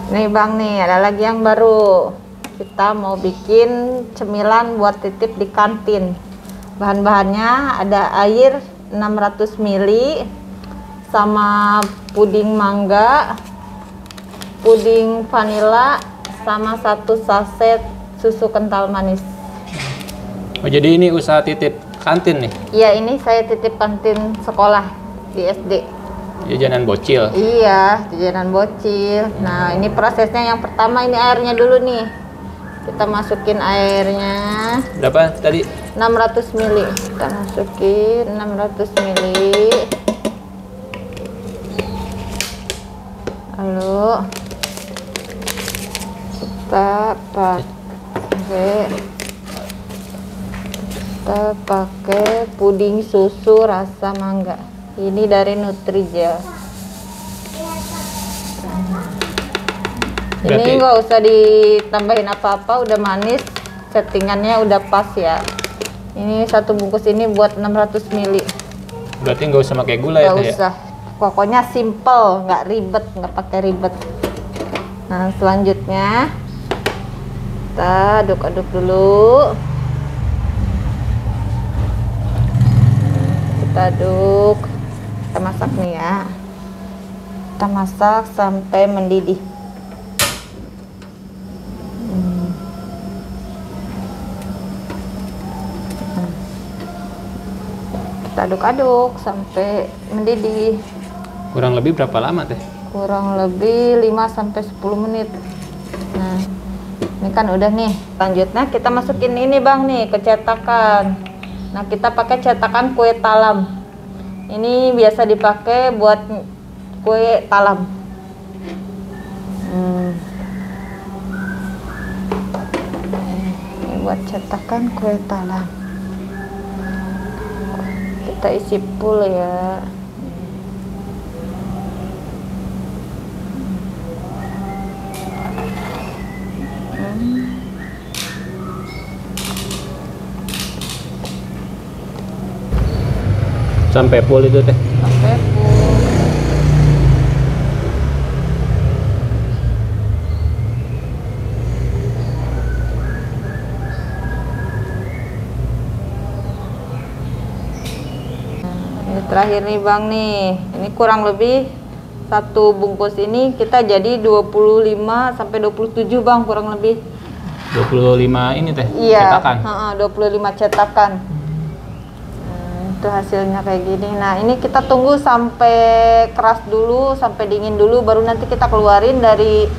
Nih Bang nih, ada lagi yang baru. Kita mau bikin cemilan buat titip di kantin. Bahan-bahannya ada air 600 ml sama puding mangga, puding vanila, sama 1 saset susu kental manis. Oh, jadi ini usaha titip kantin nih? Iya, ini saya titip kantin sekolah di SD. Jajanan bocil? Iya, jajanan bocil. Nah, ini prosesnya yang pertama, ini airnya dulu nih. Kita masukin airnya. Berapa tadi? 600 ml. Kita masukin 600 ml. Lalu kita pakai puding susu rasa mangga. Ini dari Nutrijel. Ini nggak usah ditambahin apa-apa, udah manis, settingannya udah pas ya. Ini 1 bungkus ini buat 600 ml. Berarti nggak usah pakai gula ya? Nggak usah. Pokoknya simple, nggak ribet, nggak pakai ribet. Nah, selanjutnya kita aduk-aduk dulu. Kita aduk. Kita masak nih ya. Kita masak sampai mendidih. Kita aduk-aduk sampai mendidih. Kurang lebih berapa lama teh? Kurang lebih 5-10 menit. Nah, ini kan udah nih. Selanjutnya kita masukin ini Bang nih ke cetakan. Nah, kita pakai cetakan kue talam. Ini biasa dipakai buat kue talam. Ini buat cetakan kue talam. Kita isi full ya. Sampai full itu teh? Sampai full. Ini terakhir nih Bang nih. Ini kurang lebih 1 bungkus ini kita jadi 25-27 Bang, kurang lebih. 25 ini teh? Iya, Cetakan? 25 cetakan. Itu hasilnya kayak gini. Nah, ini kita tunggu sampai keras dulu, sampai dingin dulu, baru nanti kita keluarin dari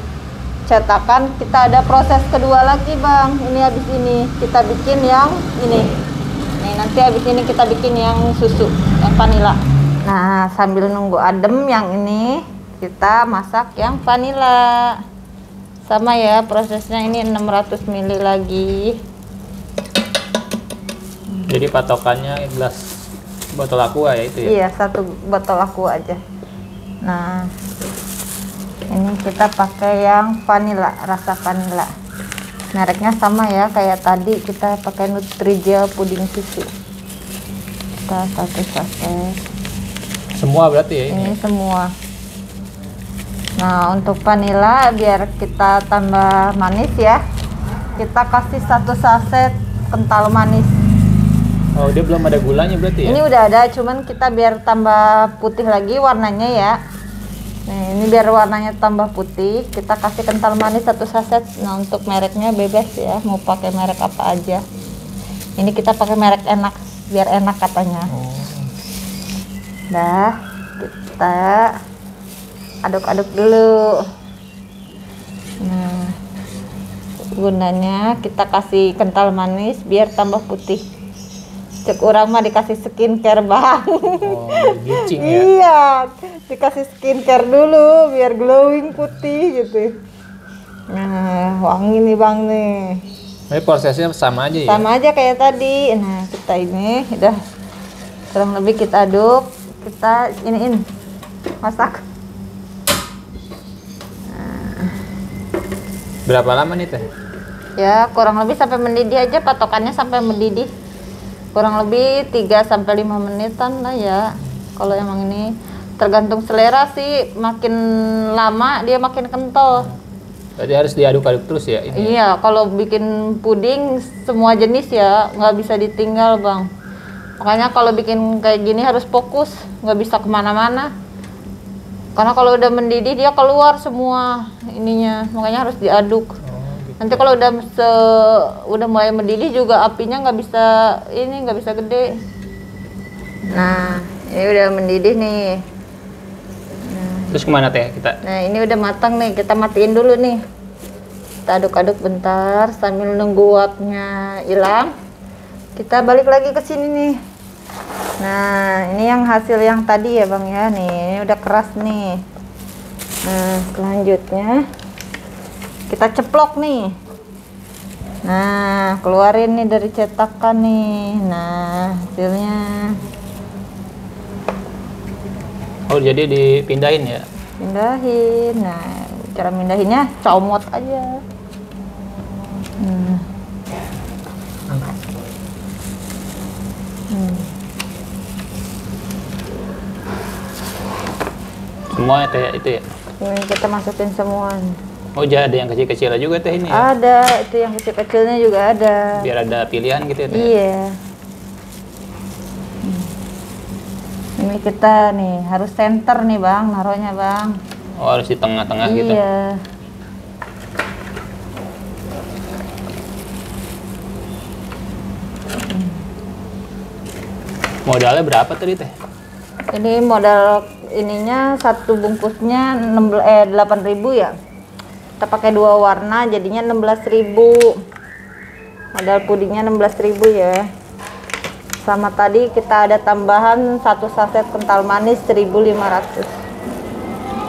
cetakan. Kita ada proses kedua lagi Bang. Ini habis ini kita bikin yang ini. Nih, nanti habis ini kita bikin yang susu, yang vanila. Nah, sambil nunggu adem yang ini, kita masak yang vanila. Sama ya prosesnya, ini 600 ml lagi. Jadi patokannya gelas botol aqua ya itu ya? Iya, 1 botol aqua aja. Nah, ini kita pakai yang vanila, rasa vanila. Mereknya sama ya kayak tadi, kita pakai Nutrijel puding susu. Kita 1 saset. Semua berarti ya ini? Ini semua. Nah, untuk vanila biar kita tambah manis ya, kita kasih 1 saset kental manis. Oh, dia belum ada gulanya berarti ya? Ini udah ada, cuman kita biar tambah putih lagi warnanya ya. Nah, ini biar warnanya tambah putih, kita kasih kental manis 1 saset. Nah, untuk mereknya bebas ya, mau pakai merek apa aja. Ini kita pakai merek enak, biar enak katanya. Dah, kita aduk-aduk dulu. Nah, gunanya kita kasih kental manis biar tambah putih. Cek orang mah dikasih skincare Bang. Oh, bleaching ya? Iya, dikasih skincare dulu biar glowing putih gitu. Nah, wangi nih Bang nih. Tapi prosesnya sama aja ya? Sama aja kayak tadi. Nah, kita ini udah kurang lebih kita aduk, kita iniin masak. Berapa lama nih teh? Ya, kurang lebih sampai mendidih aja, patokannya sampai mendidih. Kurang lebih 3-5 menitan lah ya. Kalau emang ini tergantung selera sih, makin lama dia makin kental. Berarti harus diaduk-aduk terus ya ini. Iya, kalau bikin puding semua jenis ya nggak bisa ditinggal bang. Makanya kalau bikin kayak gini harus fokus, nggak bisa kemana-mana. Karena kalau udah mendidih dia keluar semua ininya, makanya harus diaduk. Gitu. Nanti kalau udah mulai mendidih juga apinya nggak bisa gede. Nah, ini udah mendidih nih. Terus kemana teh kita? Nah, ini udah matang nih, kita matiin dulu nih. Kita aduk-aduk bentar sambil nunggu uapnya hilang. Kita balik lagi ke sini nih. Nah, ini yang hasil yang tadi ya bang ya, nih ini udah keras nih. Nah, selanjutnya kita ceplok nih. Nah, keluarin nih dari cetakan nih. Nah, hasilnya. Oh, jadi dipindahin ya? Pindahin. Nah, cara mindahinnya comot aja. Semua teh itu ya? Ini kita masukin semua. Oh, jadi ada yang kecil-kecilnya juga teh ini ya? Ada, itu yang kecil-kecilnya juga ada. Biar ada pilihan gitu ya teh? Iya. Ini kita nih harus center nih bang, naruhnya bang. Oh, harus di tengah-tengah gitu? Iya. Modalnya berapa tadi teh? Ini modal ininya satu bungkusnya 8.000 ya. Kita pakai 2 warna jadinya 16.000. Modal pudingnya 16.000 ya. Sama tadi kita ada tambahan 1 saset kental manis 1.500.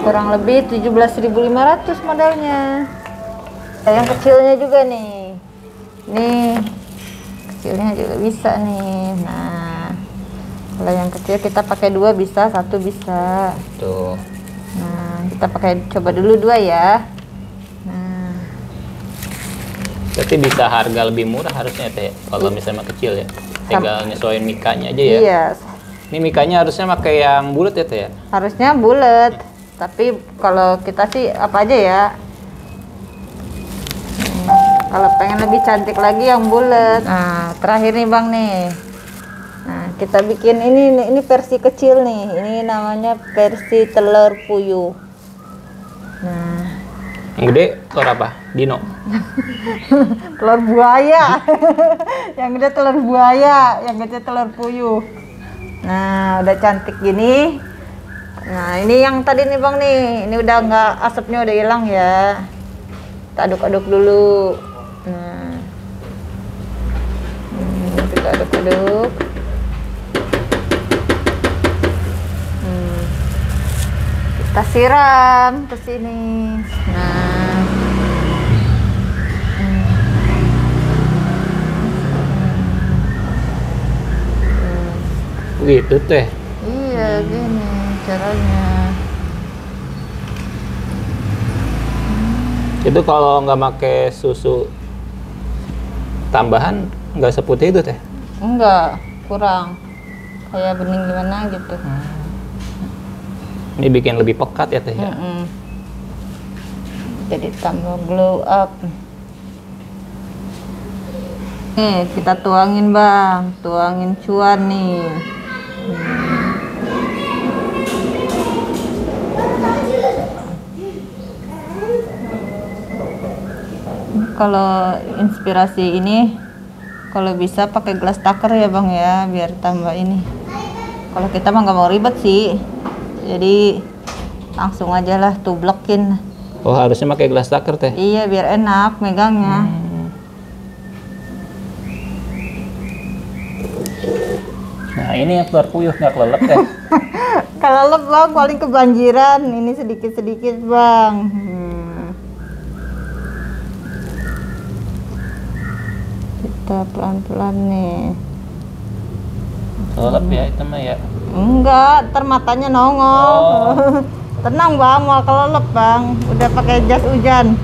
Kurang lebih 17.500 modalnya. Yang kecilnya juga nih. Nih. Kecilnya juga bisa nih. Nah, kalau yang kecil kita pakai 2 bisa, 1 bisa. Tuh. Nah, kita pakai coba dulu 2 ya. Nah, Berarti bisa harga lebih murah harusnya teh kalau misalnya kecil ya. Tinggal nyesuaiin mikanya aja ya. iya, Ini mikanya harusnya pakai yang bulat ya teh ya? harusnya bulat. Tapi kalau kita sih apa aja ya. Kalau pengen lebih cantik lagi yang bulat. Nah, terakhir nih Bang nih. Nah, kita bikin ini versi kecil nih. Ini namanya versi telur puyuh. Nah, Yang gede telur apa? Dino. telur buaya. Yang gede telur buaya, yang gede telur puyuh. Nah, udah cantik gini. Nah, ini yang tadi nih Bang nih. Ini udah nggak, asapnya udah hilang ya. Kita aduk-aduk dulu. Nah, kita aduk-aduk. Kita siram ke sini. Nah, Gitu teh. iya gini caranya. Itu kalau nggak pakai susu tambahan nggak seputih itu teh? Enggak, kurang. Kayak bening gimana gitu. Ini bikin lebih pekat ya teh ya? Jadi tambah glow up. Nih kita tuangin Bang, tuangin cuan nih. Kalau inspirasi ini, kalau bisa pakai gelas taker ya Bang ya, biar tambah ini. Kalau kita mah nggak mau ribet sih, jadi langsung aja lah tublekin. Oh, harusnya pakai gelas taker teh? Iya, biar enak megangnya. Nah, ini yang telur puyuh nggak kelelep teh? Kelelep Bang, paling kebanjiran. Ini sedikit-sedikit Bang. Kita pelan-pelan nih. Kelelep ya itu mah ya? Enggak, ntar matanya nongol. Oh. Tenang Bang, mau kelelep Bang. Udah pakai jas hujan.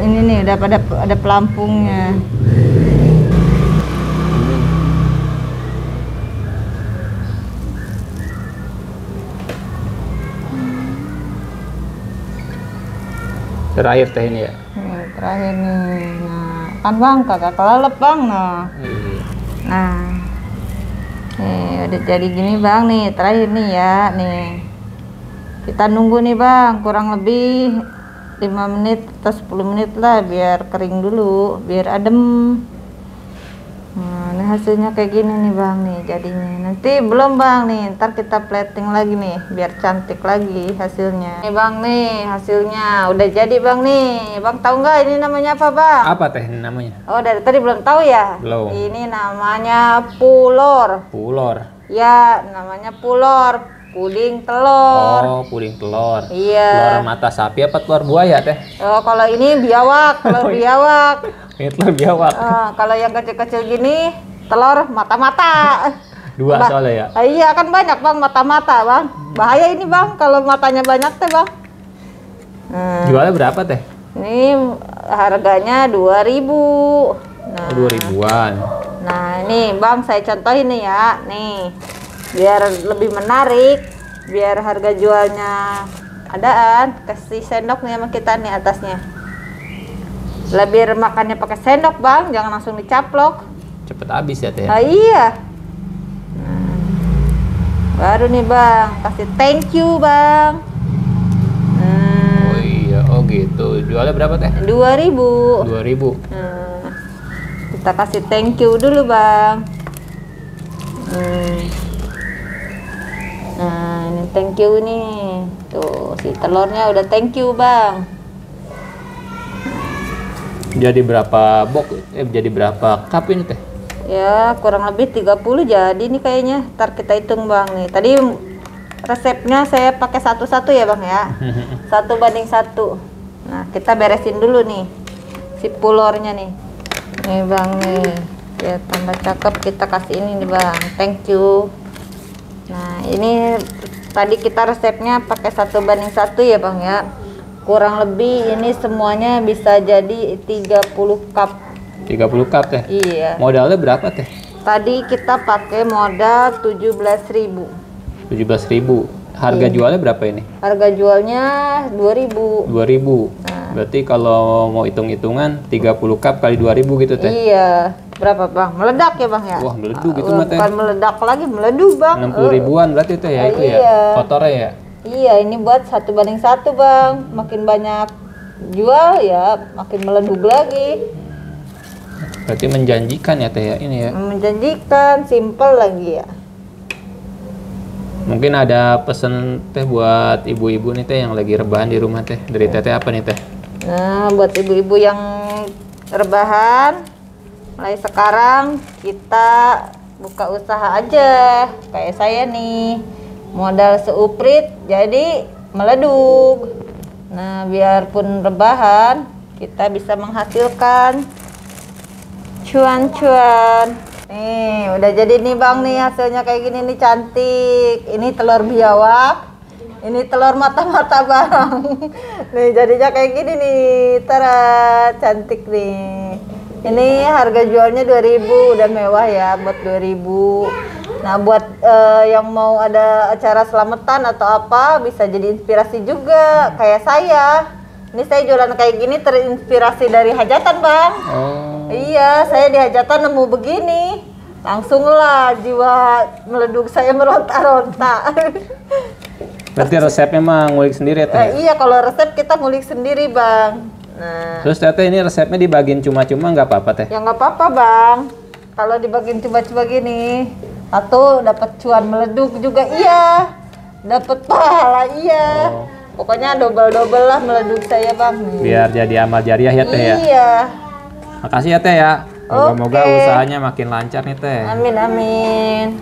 Ini nih udah ada pelampungnya. Terakhir teh ini ya. Terakhir nih. Nah, kan bang kagak kelelep bang. Nah, nah, nih udah jadi gini bang nih. Terakhir nih ya, nih. Kita nunggu nih bang, kurang lebih 5 menit atau 10 menit lah biar kering dulu, biar adem. Nah, ini hasilnya kayak gini nih bang nih jadinya. Nanti belum bang nih, ntar kita plating lagi nih biar cantik lagi hasilnya. Nih bang nih hasilnya udah jadi bang nih. Bang tahu nggak ini namanya apa bang? Apa teh namanya? Oh dari tadi belum tahu ya? Belum. Ini namanya pulor. Pulor. Ya namanya pulor. Puding telur. Oh, puding telur. Iya. Telur mata sapi apa telur buaya teh? Oh, kalau ini biawak, telur biawak. Ini telur biawak. Kalau yang kecil-kecil gini, telur mata-mata. Dua soalnya ya? Iya, kan banyak bang mata-mata bang. Bahaya ini bang, kalau matanya banyak teh bang. Jualnya berapa teh? Ini harganya 2.000. Nah, 2.000-an. Nah, ini bang saya contohin nih ya, nih. Biar lebih menarik, biar harga jualnya adaan, kasih sendok nih sama kita nih atasnya. Lebih makannya pakai sendok bang, jangan langsung dicaplok. Cepet habis ya teh? Ah, iya. Nah, baru nih bang, kasih thank you bang. Oh iya, oh gitu. Jualnya berapa teh? 2.000. 2.000. Kita kasih thank you dulu bang. Nah ini thank you nih, tuh si telurnya udah thank you bang. Jadi berapa box? Jadi berapa cup ini teh? Ya kurang lebih 30 jadi nih kayaknya. Ntar kita hitung bang nih. Tadi resepnya saya pakai satu-satu ya bang ya. 1:1. Nah kita beresin dulu nih si pulornya nih. Nih bang nih, ya tambah cakep kita kasih ini nih bang. Thank you. Nah ini tadi kita resepnya pakai 1:1 ya bang ya. Kurang lebih ini semuanya bisa jadi 30 cup. 30 cup teh? Iya. Modalnya berapa teh? Tadi kita pakai modal 17.000. 17.000. Harga jualnya berapa ini? Harga jualnya 2.000. 2.000. Berarti kalau mau hitung-hitungan 30 cup kali 2.000 gitu teh? Iya. Berapa bang? Meledak ya bang ya? Wah meleduk gitu mah teh. Bukan meledak lagi, meleduk bang. 60 ribuan berarti teh ya itu iya. ya? Kotornya ya? Iya ini buat 1:1 bang. Makin banyak jual ya makin meleduk lagi. Berarti menjanjikan ya teh ya ini ya? Menjanjikan, simple lagi ya. Mungkin ada pesen teh buat ibu-ibu nih teh yang lagi rebahan di rumah teh. Dari teteh apa nih teh? Nah buat ibu-ibu yang rebahan, mulai sekarang kita buka usaha aja. Kayak saya nih, modal seuprit jadi meleduk. Nah biarpun rebahan, kita bisa menghasilkan cuan-cuan. Nih udah jadi nih bang nih hasilnya kayak gini nih cantik. Ini telur biawak, ini telur mata-mata bang. Nih jadinya kayak gini nih, tara cantik nih. Ini harga jualnya 2.000, udah mewah ya buat 2.000. Nah buat yang mau ada acara selamatan atau apa bisa jadi inspirasi juga kayak saya. Ini saya jualan kayak gini terinspirasi dari hajatan bang. Oh. Iya, saya di hajatan nemu begini. Langsung lah jiwa meleduk saya meronta-ronta. Berarti resepnya mah ngulik sendiri ya teh? Iya, kalau resep kita ngulik sendiri bang. Nah. Terus teteh ini resepnya dibagiin cuma-cuma nggak apa-apa teh? Ya nggak apa-apa bang. Kalau dibagiin coba-coba gini, satu dapat cuan meleduk juga iya, dapat pahala iya. Oh. Pokoknya double-double lah meleduk saya bang. Biar jadi amal jariah ya teh ya? Iya. Makasih ya teh ya. Moga-moga usahanya makin lancar nih teh. Amin amin.